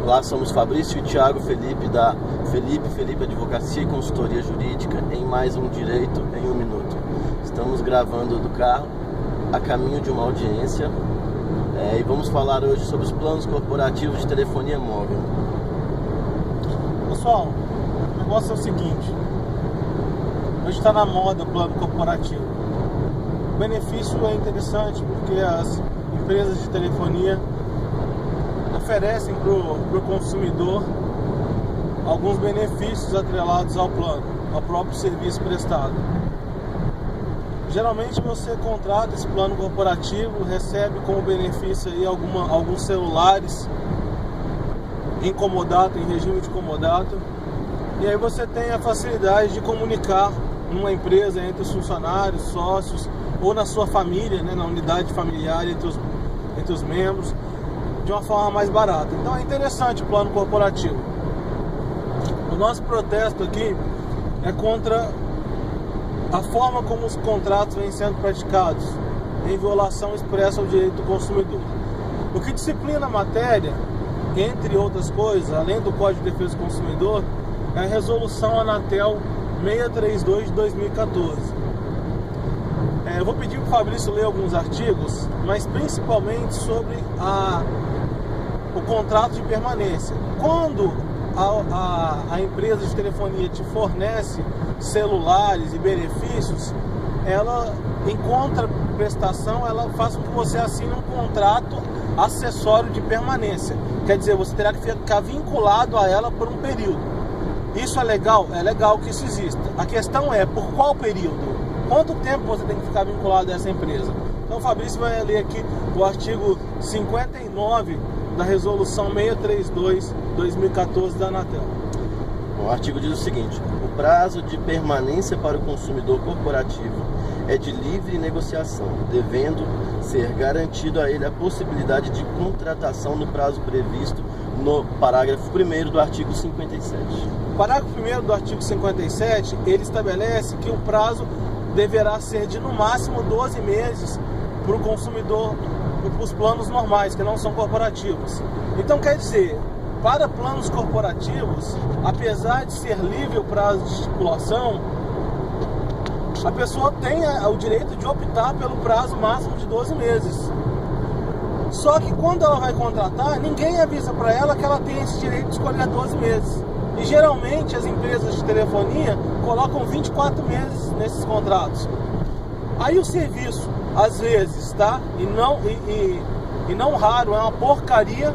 Olá, somos Fabrício e Thiago Felipe da Felipe Advocacia e Consultoria Jurídica em mais um Direito em um Minuto. Estamos gravando do carro a caminho de uma audiência e vamos falar hoje sobre os planos corporativos de telefonia móvel. Pessoal, o negócio é o seguinte: hoje está na moda o plano corporativo. O benefício é interessante porque as empresas de telefonia oferecem para o consumidor alguns benefícios atrelados ao plano, ao próprio serviço prestado. Geralmente você contrata esse plano corporativo, recebe como benefício aí alguns celulares em comodato, em regime de comodato, e aí você tem a facilidade de comunicar numa empresa entre os funcionários, sócios, ou na sua família, né, na unidade familiar entre os membros, de uma forma mais barata. Então é interessante o plano corporativo. O nosso protesto aqui é contra a forma como os contratos vêm sendo praticados, em violação expressa ao direito do consumidor. O que disciplina a matéria, entre outras coisas, além do Código de Defesa do Consumidor, é a Resolução Anatel 632 de 2014. Eu vou pedir para o Fabrício ler alguns artigos, mas principalmente sobre o contrato de permanência. Quando a empresa de telefonia te fornece celulares e benefícios, ela, em contraprestação, ela faz com que você assine um contrato acessório de permanência. Quer dizer, você terá que ficar vinculado a ela por um período. Isso é legal? É legal que isso exista. A questão é, por qual período? Quanto tempo você tem que ficar vinculado a essa empresa? Então o Fabrício vai ler aqui o artigo 59 da Resolução 632 de 2014 da Anatel. O artigo diz o seguinte: o prazo de permanência para o consumidor corporativo é de livre negociação, devendo ser garantido a ele a possibilidade de contratação no prazo previsto no parágrafo 1º do artigo 57. O parágrafo 1º do artigo 57, ele estabelece que o prazo deverá ser de no máximo 12 meses para o consumidor, para os planos normais, que não são corporativos. Então quer dizer, para planos corporativos, apesar de ser livre o prazo de estipulação, a pessoa tem o direito de optar pelo prazo máximo de 12 meses. Só que quando ela vai contratar, ninguém avisa para ela que ela tem esse direito de escolher 12 meses. E geralmente as empresas de telefonia colocam 24 meses nesses contratos. Aí o serviço, às vezes, tá? E não raro, é uma porcaria,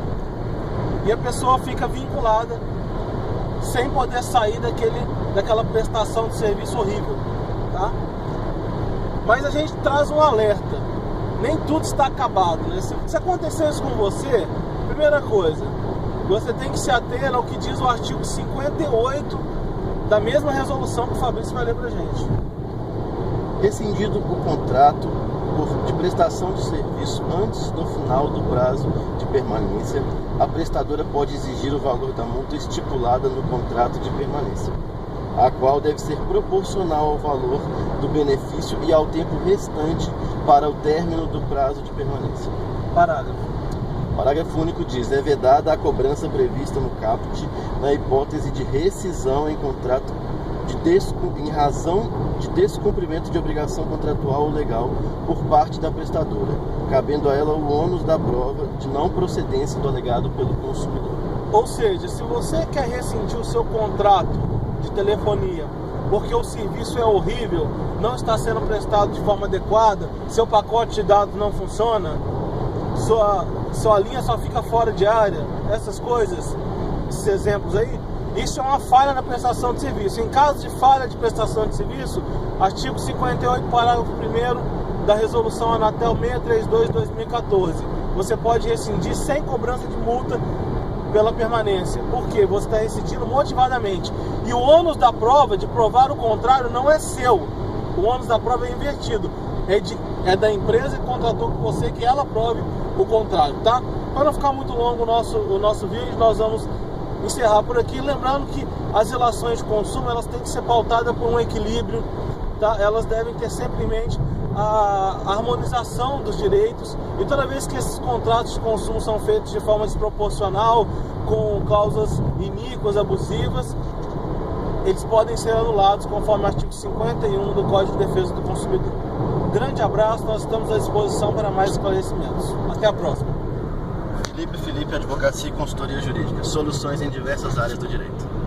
e a pessoa fica vinculada sem poder sair daquela prestação de serviço horrível, tá? Mas a gente traz um alerta: nem tudo está acabado, né? Se acontecer isso com você, primeira coisa, você tem que se ater ao que diz o artigo 58 da mesma resolução que o Fabrício vai ler pra gente. Rescindido o contrato de prestação de serviço antes do final do prazo de permanência, a prestadora pode exigir o valor da multa estipulada no contrato de permanência, a qual deve ser proporcional ao valor do benefício e ao tempo restante para o término do prazo de permanência. Parágrafo único diz: é vedada a cobrança prevista no caput na hipótese de rescisão em contrato em razão de descumprimento de obrigação contratual ou legal por parte da prestadora, cabendo a ela o ônus da prova de não procedência do alegado pelo consumidor. Ou seja, se você quer rescindir o seu contrato de telefonia porque o serviço é horrível, não está sendo prestado de forma adequada, seu pacote de dados não funciona, sua linha só fica fora de área, essas coisas, esses exemplos aí, isso é uma falha na prestação de serviço. Em caso de falha de prestação de serviço, artigo 58, parágrafo 1º da Resolução Anatel 632 de 2014, você pode rescindir sem cobrança de multa pela permanência. Por quê? Você está rescindindo motivadamente. E o ônus da prova, de provar o contrário, não é seu. O ônus da prova é invertido. É da empresa que contratou com você, que ela prove o contrário, tá? Para não ficar muito longo o nosso vídeo, nós vamos encerrar por aqui, lembrando que as relações de consumo, elas têm que ser pautadas por um equilíbrio, tá? Elas devem ter sempre em mente a harmonização dos direitos, e toda vez que esses contratos de consumo são feitos de forma desproporcional, com causas iníquas, abusivas, eles podem ser anulados conforme o artigo 51 do Código de Defesa do Consumidor. Grande abraço, nós estamos à disposição para mais esclarecimentos. Até a próxima. Felipe, Advocacia e Consultoria Jurídica. Soluções em diversas áreas do direito.